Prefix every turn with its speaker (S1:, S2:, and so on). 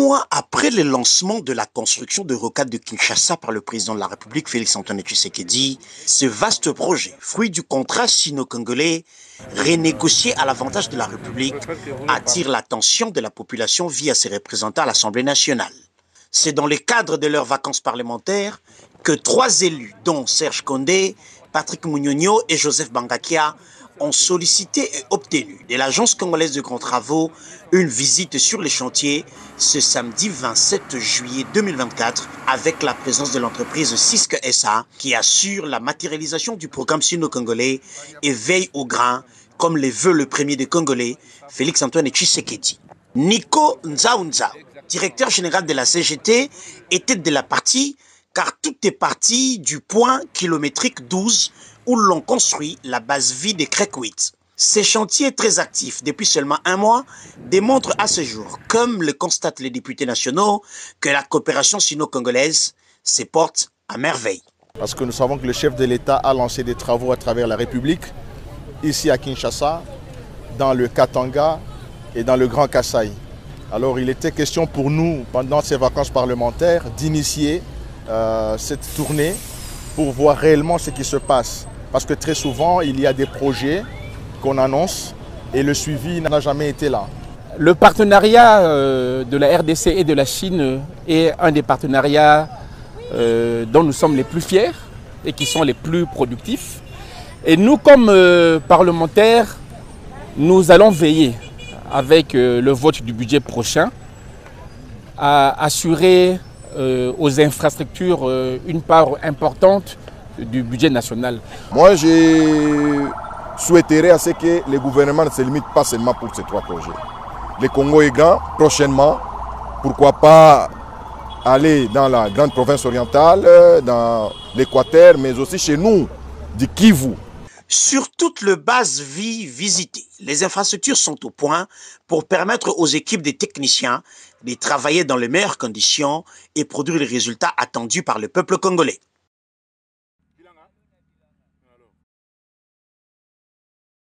S1: mois après le lancement de la construction de rocade de Kinshasa par le président de la République, Félix-Antoine Tshisekedi, ce vaste projet, fruit du contrat sino-congolais, renégocié à l'avantage de la République, attire l'attention de la population via ses représentants à l'Assemblée nationale. C'est dans le cadre de leurs vacances parlementaires que 3 élus, dont Serge Condé, Patrick Munyonyo et Joseph Bangakia, ont sollicité et obtenu de l'Agence congolaise de grands travaux une visite sur les chantiers ce samedi 27 juillet 2024 avec la présence de l'entreprise CISC SA qui assure la matérialisation du programme sino-congolais et veille au grain comme le veut le premier des Congolais, Félix-Antoine Tshisekedi. Nico Nzaounza, directeur général de la CGT, était de la partie car tout est parti du point kilométrique 12 où l'on construit la base vide de Créquit. Ces chantiers très actifs depuis seulement 1 mois démontrent à ce jour, comme le constatent les députés nationaux, que la coopération sino-congolaise se porte à merveille.
S2: Parce que nous savons que le chef de l'État a lancé des travaux à travers la République, ici à Kinshasa, dans le Katanga et dans le Grand Kasaï. Alors il était question pour nous, pendant ces vacances parlementaires, d'initier cette tournée pour voir réellement ce qui se passe. Parce que très souvent, il y a des projets qu'on annonce et le suivi n'a jamais été là.
S3: Le partenariat de la RDC et de la Chine est un des partenariats dont nous sommes les plus fiers et qui sont les plus productifs. Et nous, comme parlementaires, nous allons veiller avec le vote du budget prochain à assurer aux infrastructures une part importante du budget national.
S2: Moi, je souhaiterais à ce que le gouvernement ne se limite pas seulement pour ces 3 projets. Le Congo est grand, prochainement, pourquoi pas aller dans la grande province orientale, dans l'Équateur, mais aussi chez nous, du Kivu.
S1: Sur toute la base vie visitée, les infrastructures sont au point pour permettre aux équipes des techniciens de travailler dans les meilleures conditions et produire les résultats attendus par le peuple congolais.